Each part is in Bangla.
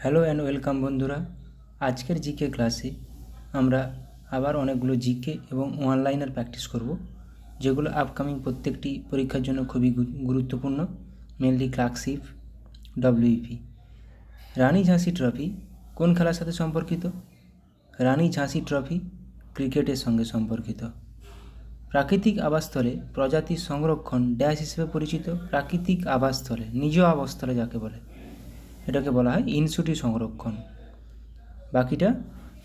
হ্যালো অ্যান্ড ওয়েলকাম বন্ধুরা। আজকের জিকে ক্লাসে আমরা আবার অনেকগুলো জিকে এবং অনলাইনের প্র্যাকটিস করব, যেগুলো আপকামিং প্রত্যেকটি পরীক্ষার জন্য খুবই গুরুত্বপূর্ণ, মেনলি ক্লার্কশিপ, ডব্লিউপি। রানী ঝাঁসি ট্রফি কোন খেলার সাথে সম্পর্কিত? রানী ঝাঁসি ট্রফি ক্রিকেটের সঙ্গে সম্পর্কিত। প্রাকৃতিক আবাসস্থলে প্রজাতির সংরক্ষণ ড্যাশ হিসেবে পরিচিত। প্রাকৃতিক আবাসস্থলে, নিজ আবাসস্থলে যাকে বলে, এটাকে বলা হয় ইনসিটু সংরক্ষণ। বাকিটা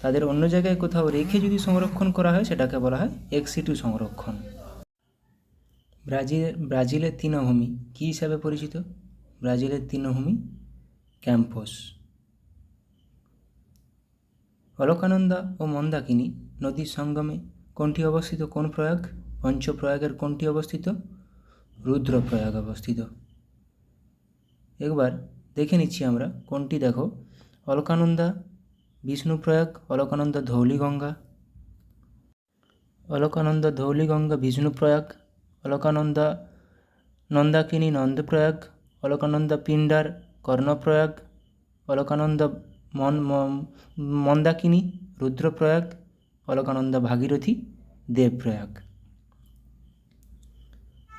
তাদের অন্য জায়গায় কোথাও রেখে যদি সংরক্ষণ করা হয় সেটাকে বলা হয় এক্সিটু সংরক্ষণ। ব্রাজিলের তৃণভূমি কী হিসাবে পরিচিত? ব্রাজিলের তৃণভূমি ক্যাম্পস। অলকানন্দা ও মন্দাকিনী নদীর সঙ্গমে কোনটি অবস্থিত? কোন প্রয়াগ? পঞ্চপ্রয়াগের কোনটি অবস্থিত? রুদ্রপ্রয়াগ অবস্থিত। একবার দেখে নিচ্ছি আমরা কোনটি। দেখো, অলকানন্দা বিষ্ণুপ্রয়াগ, অলকানন্দা ধৌলিগঙ্গা, অলকানন্দা ধৌলিগঙ্গা বিষ্ণুপ্রয়াগ, অলকানন্দা নন্দাকিনী নন্দপ্রয়াগ, অলকানন্দা পিণ্ডার কর্ণপ্রয়াগ, অলকানন্দা মন্দাকিনী রুদ্রপ্রয়াগ, অলকানন্দা ভাগীরথী দেবপ্রয়াগ।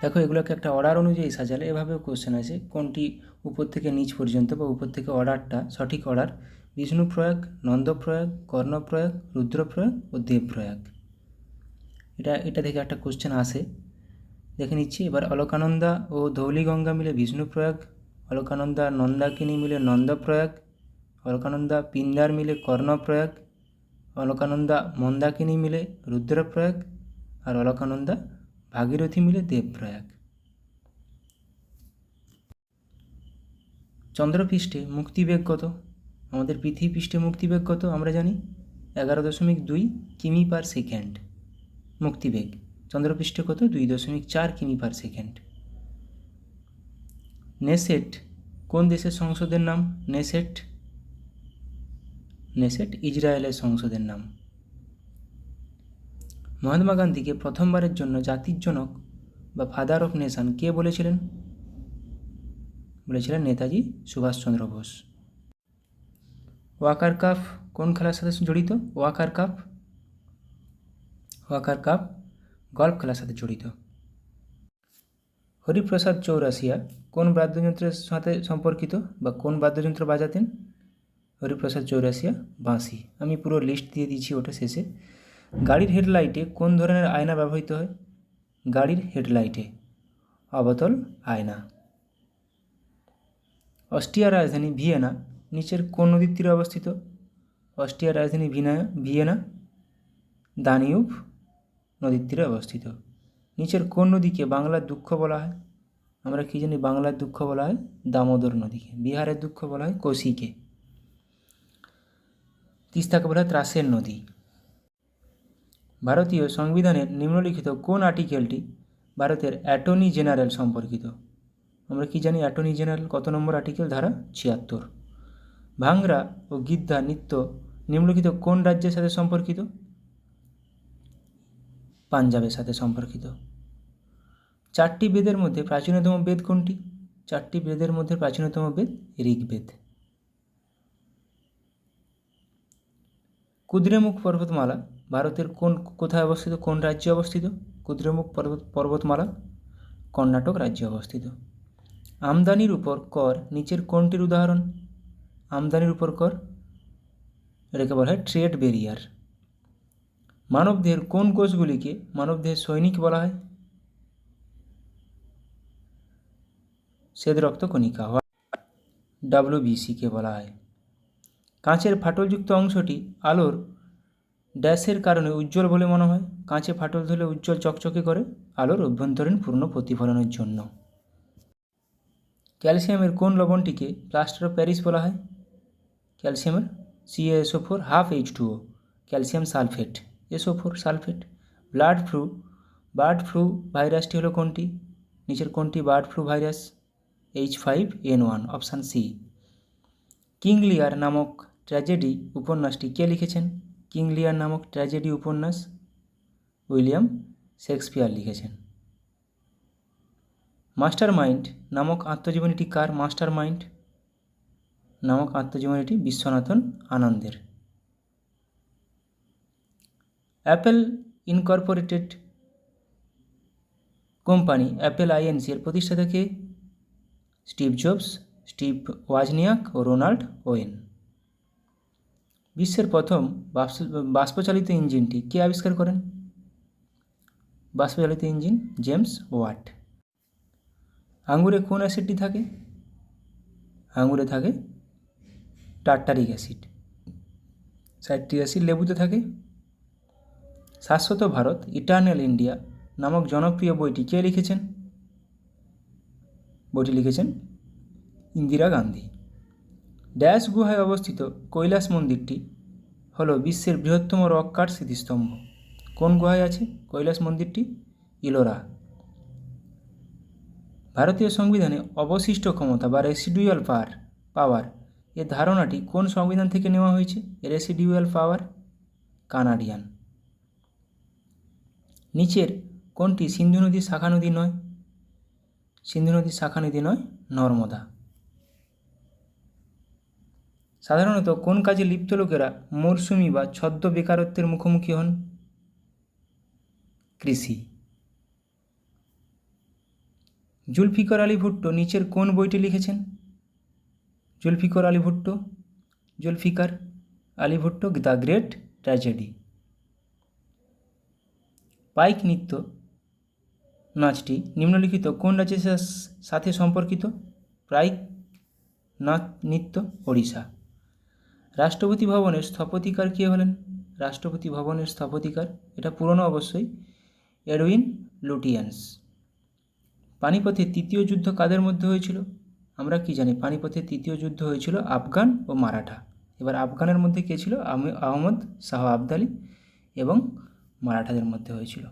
দেখো, এগুলোকে একটা অর্ডার অনুযায়ী সাজালে এভাবেও কোশ্চেন আছে, কোনটি উপর থেকে নিচ পর্যন্ত বা উপর থেকে অর্ডারটা সঠিক অর্ডার? বিষ্ণুপ্রয়াগ, নন্দপ্রয়াগ, কর্ণপ্রয়াগ, রুদ্রপ্রয়াগ ও দেবপ্রয়াগ। এটা থেকে একটা কোশ্চেন আসে, দেখে নিচ্ছি। এবার অলকানন্দা ও ধৌলিগঙ্গা মিলে বিষ্ণুপ্রয়াগ, অলকানন্দা নন্দাকিনী মিলে নন্দপ্রয়াগ, অলকানন্দা পিণ্ডার মিলে কর্ণপ্রয়াগ, অলকানন্দা মন্দাকিনী মিলে রুদ্রপ্রয়াগ, আর অলকানন্দা ভাগীরথী মিলে দেবপ্রয়াগ। চন্দ্রপৃষ্ঠে মুক্তিবেগ কত? আমাদের পৃথিবী পৃষ্ঠে মুক্তিবেগ কত আমরা জানি? 11.2 কিমি পার সেকেন্ড মুক্তিবেগ। চন্দ্রপৃষ্ঠে কত? 2.4 কিমি পার সেকেন্ড। নেসেট কোন দেশের সংসদের নাম? নেসেট ইসরায়েলের সংসদের নাম। মহাত্মা গান্ধীকে প্রথমবারের জন্য জাতির জনক বা ফাদার অফ নেশন কে বলেছিলেন? বলেছিলেন নেতাজি সুভাষচন্দ্র বোস। ওয়াকার কাপ কোন খেলার সাথে জড়িত? ওয়াকার কাপ গল্ফ খেলার সাথে জড়িত। হরিপ্রসাদ চৌরাসিয়া কোন বাদ্যযন্ত্রের সাথে সম্পর্কিত বা কোন বাদ্যযন্ত্র বাজাতেন? হরিপ্রসাদ চৌরাসিয়া বাঁশি। আমি পুরো লিস্ট দিয়ে দিচ্ছি ওটা শেষে। গাড়ির হেডলাইটে কোন ধরনের আয়না ব্যবহৃত হয়? গাড়ির হেডলাইটে অবতল আয়না। অস্ট্রিয়ার রাজধানী ভিয়েনা নিচের কোন নদীর তীরে অবস্থিত? অস্ট্রিয়ার রাজধানী ভিয়েনা দানিউব নদীর তীরে অবস্থিত। নিচের কোন নদীকে বাংলার দুঃখ বলা হয়? আমরা কি জানি বাংলার দুঃখ বলা হয় দামোদর নদীকে। বিহারের দুঃখ বলা হয় কোশিকে। তিস্তাকে বলা হয় ত্রাসের নদী। ভারতীয় সংবিধানের নিম্নলিখিত কোন আর্টিকেলটি ভারতের অ্যাটর্নি জেনারেল সম্পর্কিত? আমরা কি জানি অ্যাটর্নি জেনারেল কত নম্বর আর্টিকেল? ধারা 76। ভাংরা ও গিদ্ধা নৃত্য নিম্নলিখিত কোন রাজ্যের সাথে সম্পর্কিত? পাঞ্জাবের সাথে সম্পর্কিত। 4টি বেদের মধ্যে প্রাচীনতম বেদ কোনটি? 4টি বেদের মধ্যে প্রাচীনতম বেদ ঋগ্বেদ। কুদ্রেমুখ পর্বতমালা ভারতের কোথায় অবস্থিত? কোন রাজ্যে অবস্থিত? কুদ্রেমুখ পর্বতমালা কর্ণাটক রাজ্যে অবস্থিত। আমদানির উপর কর নিচের কোনটির উদাহরণ? আমদানির উপর কর, এটাকে বলা হয় ট্রেড ব্যারিয়ার। মানবদেহের কোন কোষগুলিকে মানবদেহের সৈনিক বলা হয়? শ্বেত রক্ত কণিকা, WBC-কে বলা হয়। কাঁচের ফাটলযুক্ত অংশটি আলোর ড্যাশের কারণে উজ্জ্বল বলে মনে হয়? কাঁচে ফাটল ধরলে উজ্জ্বল চকচকে করে আলোর অভ্যন্তরীণ পূর্ণ প্রতিফলনের জন্য। ক্যালসিয়ামের কোন লবণটিকে প্লাস্টার অফ প্যারিস বলা হয়? ক্যালসিয়ামের CaSO4 H2O, calcium sulphate, SO4 sulphate. Bird flu ভাইরাসটি হলো কোনটি? নিচের কোনটি bird flu virus? H5N1, option C. King Lear নামক ট্র্যাজেডি উপন্যাসটি কে লিখেছেন? কিং লিয়ার নামক ট্র্যাজেডি উপন্যাস উইলিয়াম শেক্সপিয়ার লিখেছেন। মাস্টার মাইন্ড নামক আত্মজীবনীটি কার? মাস্টার মাইন্ড নামক আত্মজীবনীটি বিশ্বনাথন আনন্দের। Apple Incorporated company Apple INC এর প্রতিষ্ঠাতা কে? স্টিভ জবস, স্টিভ ওয়াজনিয়াক ও রোনাল্ড ওয়েন। বিশ্বের প্রথম বাষ্পচালিত ইঞ্জিনটি কে আবিষ্কার করেন? বাষ্পচালিত ইঞ্জিন জেমস ওয়াট। আঙুরে কোন অ্যাসিডটি থাকে? আঙুরে থাকে টার্টারিক অ্যাসিড। সাইট্রিক অ্যাসিড লেবুতে থাকে। শাশ্বত ভারত ইটার্নাল ইন্ডিয়া নামক জনপ্রিয় বইটি কে লিখেছেন? বইটি লিখেছেন ইন্দিরা গান্ধী। ড্যাশ গুহায় অবস্থিত কৈলাস মন্দিরটি হলো বিশ্বের বৃহত্তম রক কাট স্মৃতিস্তম্ভ। কোন গুহায় আছে কৈলাস মন্দিরটি? ইলোরা। ভারতীয় সংবিধানে অবশিষ্ট ক্ষমতা বা রেসিডুয়াল পাওয়ার এর ধারণাটি কোন সংবিধান থেকে নেওয়া হয়েছে? রেসিডুয়াল পাওয়ার কানাডিয়ান। নিচের কোনটি সিন্ধু নদীর শাখা নদী নয়? সিন্ধু নদীর শাখা নদী নয়, নর্মদা। সাধারণত কোন কাজে লিপ্ত লোকেরা মরশুমি বা ছদ্ম বেকারত্বের মুখোমুখি হন? কৃষি। জুলফিকার আলী ভুট্টো নিচের কোন বইটি লিখেছেন? Zulfikar Ali Bhutto The Great Tragedy. Paik নৃত্য নাচটি নিম্নলিখিত কোন রাজ্যের সাথে সম্পর্কিত? পাইক নৃত্য ওড়িশা। রাষ্ট্রপতি ভবনের স্থপতিকার কে হলেন? রাষ্ট্রপতি ভবনের স্থপতিকার, এটা পুরনো অবশ্যই, এডউইন লুটিয়েন্স। পানিপথের তৃতীয় যুদ্ধ কাদের মধ্যে হয়েছিল? আমরা কি জানি পানিপথের তৃতীয় যুদ্ধ হয়েছিল আফগান ও মারাঠা। এবার আফগানের মধ্যে কে ছিল? আহমদ শাহ আবদালি এবং মারাঠাদের মধ্যে হয়েছিল।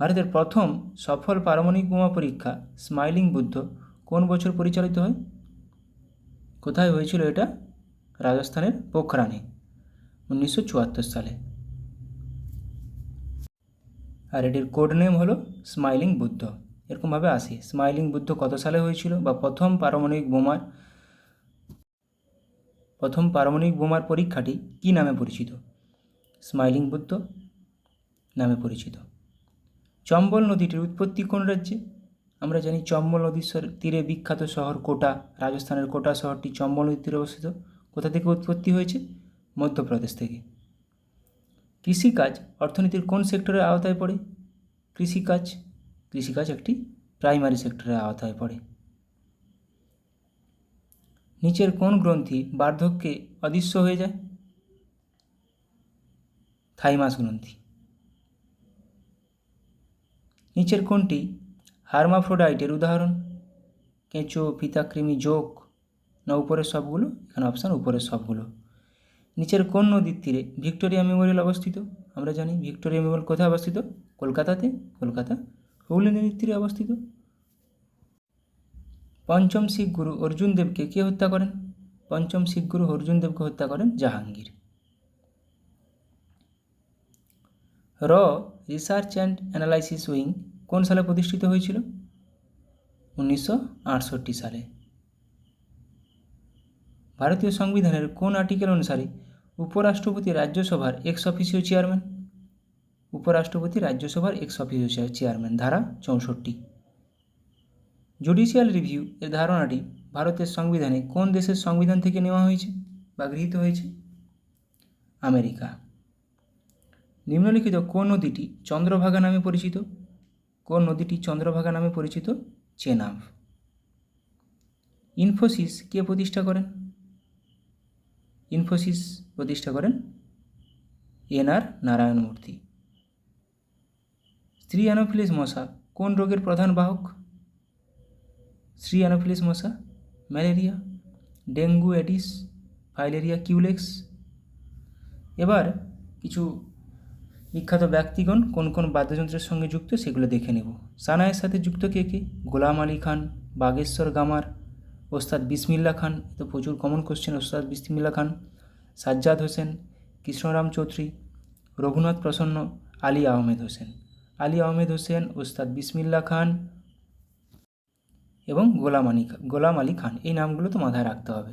ভারতের প্রথম সফল পারমাণবিক বোমা পরীক্ষা স্মাইলিং বুদ্ধ কোন বছর পরিচালিত হয়? কোথায় হয়েছিল এটা? রাজস্থানের পোখরানে 1974 সালে। আর এটির কোড নেম হলো স্মাইলিং বুদ্ধ। এরকমভাবে আসে স্মাইলিং বুদ্ধ কত সালে হয়েছিল, বা প্রথম পারমাণবিক বোমার পরীক্ষাটি কী নামে পরিচিত? স্মাইলিং বুদ্ধ নামে পরিচিত। চম্বল নদীটির উৎপত্তি কোন রাজ্যে? আমরা জানি চম্বল নদীর তীরে বিখ্যাত শহর কোটা, রাজস্থানের কোটা শহরটি চম্বল নদীর তীরে অবস্থিত। কোথা থেকে উৎপত্তি হয়েছে? মধ্যপ্রদেশ থেকে। কৃষিকাজ অর্থনীতির কোন সেক্টরের আওতায় পড়ে? কৃষিকাজ একটি প্রাইমারি সেক্টরের আওতায় পড়ে। নিচের কোন গ্রন্থি বার্ধক্যে অদৃশ্য হয়ে যায়? থাইমাস গ্রন্থি। নিচের কোনটি হার্মাফ্রোডাইটের উদাহরণ? কেঁচো, ফিতাকৃমি, জোক না উপরের সবগুলো? এখানে অপশান উপরের সবগুলো। নিচের কোন নদীর তীরে ভিক্টোরিয়া মেমোরিয়াল অবস্থিত? আমরা জানি ভিক্টোরিয়া মেমোরিয়াল কোথায় অবস্থিত? কলকাতাতে। কলকাতা হুগলি নদীর তীরে অবস্থিত। পঞ্চম শিখ গুরু অর্জুন দেবকে কে হত্যা করেন? পঞ্চম শিখ গুরু অর্জুন দেবকে হত্যা করেন জাহাঙ্গীর। র রিসার্চ অ্যান্ড অ্যানালাইসিস উইং কোন সালে প্রতিষ্ঠিত হয়েছিল? 1968 সালে। ভারতীয় সংবিধানের কোন আর্টিকেল অনুসারে উপরাষ্ট্রপতি রাজ্যসভার এক্স অফিসিও চেয়ারম্যান? উপরাষ্ট্রপতি রাজ্যসভার এক্স অফিসিও চেয়ারম্যান, ধারা 64। জুডিশিয়াল রিভিউ এর ধারণাটি ভারতের সংবিধানে কোন দেশের সংবিধান থেকে নেওয়া হয়েছে বা গৃহীত হয়েছে? আমেরিকা। নিম্নলিখিত কোন নদীটি চন্দ্রভাগা নামে পরিচিত? কোন নদীটি চন্দ্রভাগা নামে পরিচিত? চেনাব। ইনফোসিস কে প্রতিষ্ঠা করেন? ইনফোসিস প্রতিষ্ঠা করেন এন.আর. নারায়ণ মূর্তি। স্ত্রী অ্যানোফিলিস মশা কোন রোগের প্রধান বাহক? স্ত্রী অ্যানোফিলিস মশা malaria, dengue, Aedes, filaria, Culex. এবার কিছু বিখ্যাত ব্যক্তিগণ কোন কোন বাদ্যযন্ত্রের সঙ্গে যুক্ত সেগুলো দেখে নেব। সানায়ের সাথে যুক্ত কে কে? গোলাম আলী খান, বাগেশ্বর গামার, ওস্তাদ বিসমিল্লা খান, তো প্রচুর কমন কোশ্চেন, ওস্তাদ বিসমিল্লা খান, সাজ্জাদ হোসেন, কৃষ্ণরাম চৌধুরী, রঘুনাথ প্রসন্ন, আলী আহমেদ হোসেন, ওস্তাদ বিসমিল্লা খান এবং গোলাম আলী খান। এই নামগুলো তো মাথায় রাখতে হবে।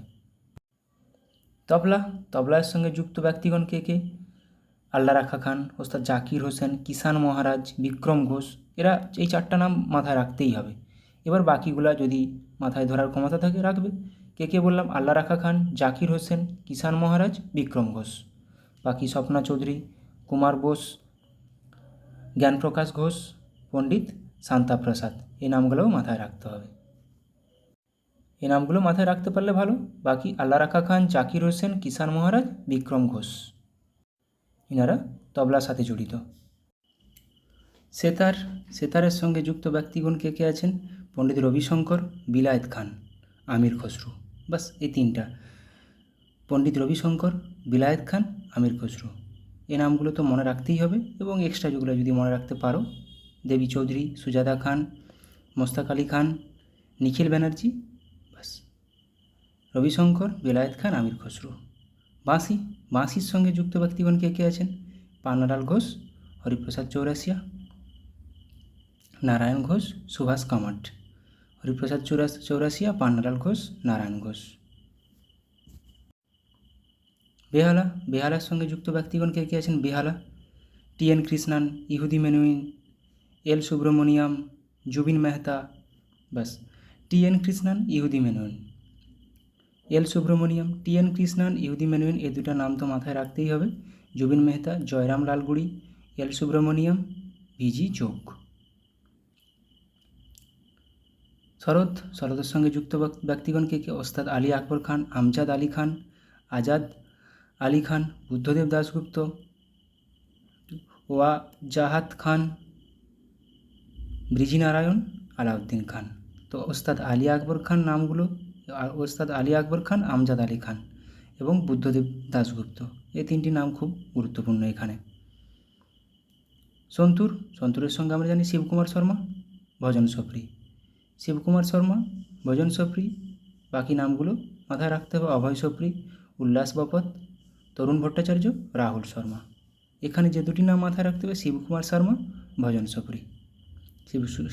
তবলা, তবলার সঙ্গে যুক্ত ব্যক্তিগণ কে কে? আল্লাহ রাখা খান, ওস্তাদ জাকির হোসেন, কিষান মহারাজ, বিক্রম ঘোষ, এরা এই 4টা নাম মাথায় রাখতেই হবে। এবার বাকিগুলা যদি মাথায় ধরার ক্ষমতা থাকে রাখবে। কে কে বললাম? আল্লাহ রাখা খান, জাকির হোসেন, কিষান মহারাজ, বিক্রম ঘোষ। বাকি স্বপ্না চৌধুরী, কুমার বোস, জ্ঞানপ্রকাশ ঘোষ, পণ্ডিত শান্তা প্রসাদ, এই নামগুলোও মাথায় রাখতে হবে। এই নামগুলো মাথায় রাখতে পারলে ভালো। বাকি আল্লাহ রাখা খান, জাকির হোসেন, কিষান মহারাজ, বিক্রম ঘোষ, এনারা তবলার সাথে জড়িত। সেতার, সেতারের সঙ্গে যুক্ত ব্যক্তিগণ কে কে আছেন? পণ্ডিত রবিশঙ্কর, বিলায়েত খান, আমির খসরু। বাস এই 3টা, পণ্ডিত রবিশঙ্কর, বিলায়েত খান, আমির খসরু। এই নামগুলো তো মনে রাখতেই হবে, এবং এক্সট্রা যেগুলো যদি মনে রাখতে পারো, দেবী চৌধুরী, সুজাতা খান, মোস্তাক আলী খান, নিখিল ব্যানার্জি। বাস, রবিশঙ্কর, বিলায়েত খান, আমির খসরু। বাঁশি, বাঁশির সঙ্গে যুক্ত ব্যক্তিগণ কে কে আছেন? পান্নালাল ঘোষ, হরিপ্রসাদ চৌরাসিয়া, নারায়ণ ঘোষ, সুভাষ কামাট। হরিপ্রসাদ চৌরাসিয়া, পান্নালাল ঘোষ, নারায়ণ ঘোষ। বেহালা, বেহালার সঙ্গে যুক্ত ব্যক্তিগণ কে কে আছেন? বেহালা, টি.এন. কৃষ্ণান, ইহুদি মেনুইন, এল সুব্রমণিয়াম, জুবিন মেহতা। বাস, টি.এন. কৃষ্ণান, ইহুদি মেনুইন, এল সুব্রমণিয়াম। টি.এন. কৃষ্ণান, ইহুদি মেনুইন, এই 2টা নাম তো মাথায় রাখতেই হবে। জুবিন মেহতা, জয়রাম লালগুড়ি, এল সুব্রমণিয়াম, ভিজি যোগ। শরৎ, শরতের সঙ্গে যুক্ত ব্যক্তিগণ কে কে? ওস্তাদ আলী আকবর খান, আমজাদ আলী খান, আজাদ আলী খান, বুদ্ধদেব দাশগুপ্ত, ওয়াজাহাত খান, ব্রিজিনারায়ণ, আলাউদ্দিন খান। তো ওস্তাদ আলী আকবর খান নামগুলো, ওস্তাদ আলী আকবর খান, আমজাদ আলী খান এবং বুদ্ধদেব দাশগুপ্ত, এই 3টি নাম খুব গুরুত্বপূর্ণ এখানে। সন্তুর, সন্তুরের সঙ্গে আমরা জানি শিবকুমার শর্মা, ভজন সফরি, শিবকুমার শর্মা, ভজন সফরি। বাকি নামগুলো মাথায় রাখতে হবে। অভয় সফরি, উল্লাস বপত, তরুণ ভট্টাচার্য, রাহুল শর্মা। এখানে যে 2টি নাম মাথায় রাখতে হবে, শিবকুমার শর্মা, ভজন সফরি।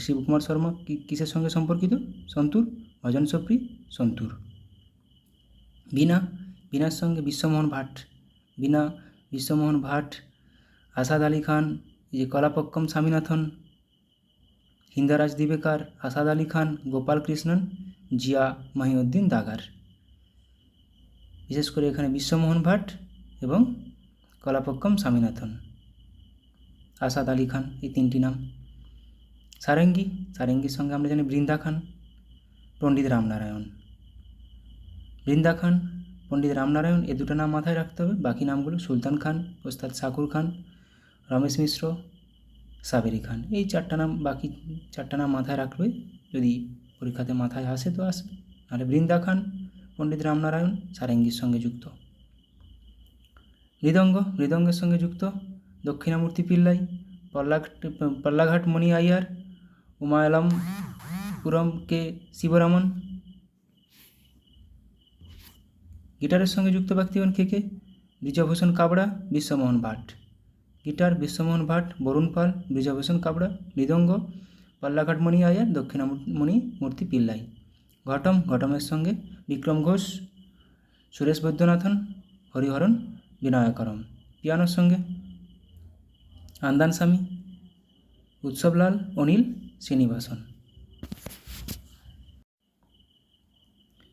শিবকুমার শর্মা কিসের সঙ্গে সম্পর্কিত? সন্তুর, ভজন সফরি, সন্তুর। বীণা, বীণার সঙ্গে বিশ্বমোহন ভাট, বীণা, বিশ্বমোহন ভাট, আসাদ আলী খান, যে কলাপক্কম স্বামীনাথন, হিন্দারাজ দিবেকার, আসাদ আলী খান, গোপাল কৃষ্ণন, জিয়া মাহিউদ্দিন দাগার। বিশেষ করে এখানে বিশ্বমোহন ভাট এবং কলাপক্কম স্বামীনাথন, আসাদ আলী খান, এই 3টি নাম। সারেঙ্গি, সারেঙ্গির সঙ্গে আমরা জানি বৃন্দা খান, পণ্ডিত রামনারায়ণ। বৃন্দা খান, পণ্ডিত রামনারায়ণ, এই 2টা নাম মাথায় রাখতে হবে। বাকি নামগুলো সুলতান খান, ওস্তাদ শাকুর খান, রমেশ মিশ্র, সাবেরি খান, এই 4টা নাম, বাকি 4টা নাম মাথায় রাখবে। যদি পরীক্ষাতে মাথায় আসে তো আসবে, নাহলে বৃন্দা খান, পণ্ডিত রামনারায়ণ, সারেঙ্গির সঙ্গে যুক্ত। মৃদঙ্গ, মৃদঙ্গের সঙ্গে যুক্ত দক্ষিণামূর্তি পিল্লাই, পল্লাঘাট মণি আইয়ার, উমায়ালাম পুরম কে শিবরামন। গিটারের সঙ্গে যুক্ত ব্যক্তিগণ কে কে? ব্রিজভূষণ কাবড়া, বিশ্বমোহন ভাট। গিটার বিশ্বমোহন ভাট, বরুণ পাল, ব্রিজভূষণ কাবড়া। মৃদঙ্গ পল্লাঘাট মণি আয়ার, দক্ষিণামণি মূর্তি পিল্লাই। ঘটম, ঘটমের সঙ্গে বিক্রম ঘোষ, সুরেশ বৈদ্যনাথন, হরিহরণ বিনায়করম। পিয়ানোর সঙ্গে আন্দান স্বামী, উৎসবলাল, অনিল শ্রীনিবাসন।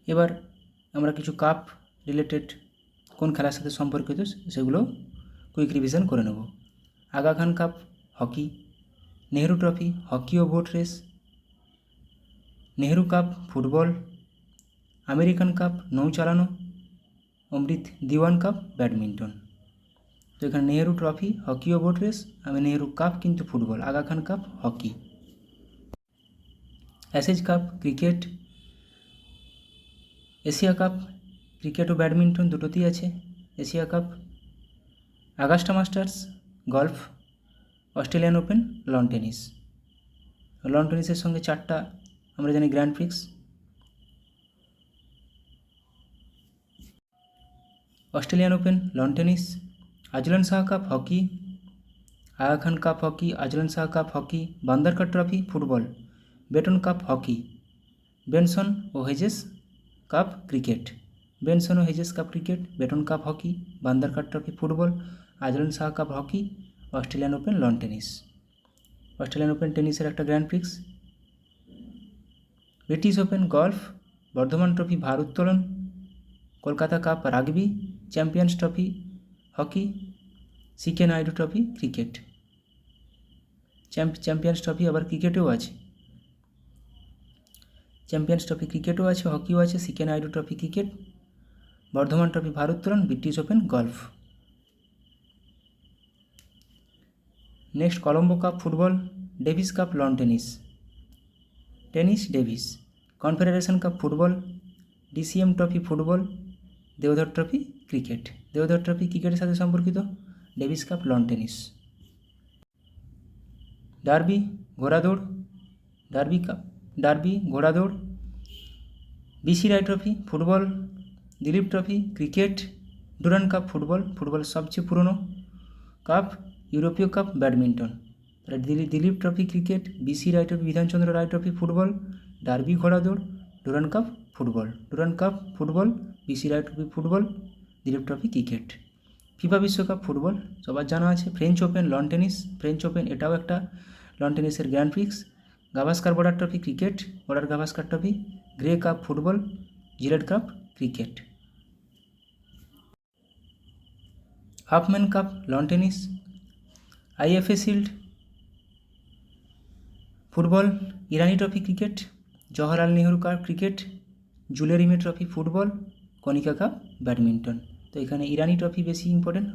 এবার আমরা কিছু কাপ রিলেটেড কোন খেলার সাথে সম্পর্কিত সেগুলো কুইক রিভিশন করে নেব। Aga Khan Cup hockey, Nehru Trophy hockey ও boat race, Nehru Cup football, American Cup নৌ চালানো, অমৃত দিওয়ান কাপ ব্যাডমিন্টন। তো এখানে নেহেরু ট্রফি হকি ও বোট রেস, নেহেরু কাপ কিন্তু football, Aga Khan Cup hockey. Ashes Cup cricket, Asia Cup cricket ও ব্যাডমিন্টন দুটোতেই আছে Asia Cup. Augusta Masters golf, Australian Open lawn tennis. Lawn টেনিসের সঙ্গে 4টা আমরা জানি grand prix, Australian Open, lawn tennis, Azlan Shah Cup hockey, Aga Khan Cup hockey, Azlan Shah Cup hockey, Bandarkar Trophy football, Beighton Cup hockey, Benson ও হেজেস কাপ ক্রিকেট। বেনসনো Hedges Cup cricket, Beighton Cup hockey, Bandarkar Trophy football, Azlan Shah Cup hockey, Australian Open lawn tennis. Australian Open টেনিসের একটা grand prix. British Open golf, Burdwan Trophy ভারোত্তোলন, Kolkata Cup rugby, Champions Trophy hockey, C K Nayudu Trophy cricket. Champions Trophy আবার ক্রিকেটেও আছে। চ্যাম্পিয়ন্স ট্রফি ক্রিকেটও আছে, হকিও আছে, C K Nayudu Trophy cricket, Burdwan Trophy ভারোত্তোলন, British Open golf. Next Colombo Cup football, Davis Cup lawn tennis, tennis Davis, Confederation Cup football, DCM Trophy football, Deodhar Trophy cricket. Deodhar Trophy ক্রিকেটের সাথে সম্পর্কিত, Davis Cup lawn tennis. Derby ঘোড়াদৌড়, ডার্বি ঘোড়াদৌড়, B C Roy Trophy football, Dilip Trophy cricket, Durand Cup football, ফুটবলের সবচেয়ে পুরনো কাপ, ইউরোপীয় Cup badminton. Dilip Trophy cricket, B C Roy trophy Bidhanchandra Roy Trophy football, Derby ঘোড়াদৌড়, Durand Cup football, B C Roy Trophy football, Dilip Trophy cricket. FIFA বিশ্বকাপ ফুটবল সবার জানা আছে। French Open lawn tennis, French Open এটাও একটা লন টেনিসের grand prix. Gavaskar Border Trophy cricket, Border Gavaskar Trophy, Grey Cup football, Gillette Cup cricket. Hopman Cup lawn tennis, IFA Shield football, Irani Trophy cricket, Jawaharlal Nehru Cup cricket, Jules Rimet Trophy football, Konica Cup badminton. তো এখানে ইরানি ট্রফি বেশি important,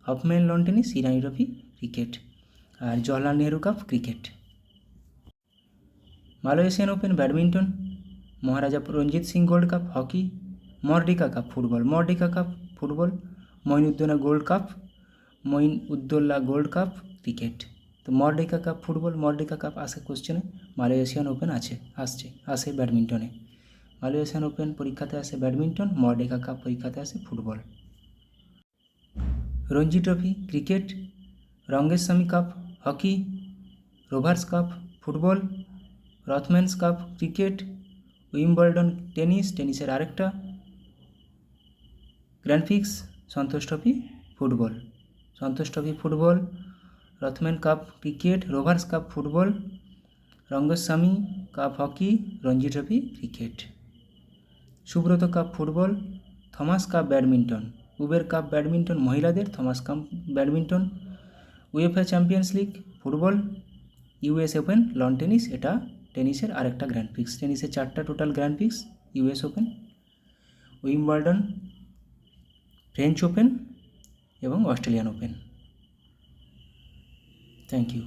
Hopman lawn tennis, Irani Trophy cricket, আর Jawaharlal Nehru Cup cricket. Malaysian Open badminton, Maharaja Ranjit Singh Gold Cup hockey, Merdeka Cup football, Moinuddowla Gold Cup cricket. তো Merdeka Cup football, Merdeka Cup আসে কোশ্চেনে, মালয়েশিয়ান ওপেন আসে ব্যাডমিন্টনে। মালয়েশিয়ান ওপেন পরীক্ষাতে আসে ব্যাডমিন্টন, মর্ডিকা কাপ পরীক্ষাতে আসে football. Ranji Trophy cricket, Rangaswami Cup hockey, Rovers Cup football, Rothmans Cup cricket, Wimbledon টেনিসের আরেকটা grand prix, Santosh Trophy football, Rothman Cup cricket, Rovers Cup football, Rangaswami Cup hockey, Ranji Trophy cricket. Subroto Cup football, Thomas Cup badminton, Uber Cup badminton মহিলাদের, Thomas Cup badminton, UEFA Champions League football, US Open lawn tennis, এটা টেনিসের আরেকটা গ্র্যান্ড প্রিক্স। টেনিসের 4টা total grand prix, US open, Wimbledon, French Open এবং অস্ট্রেলিয়ান ওপেন। Thank you.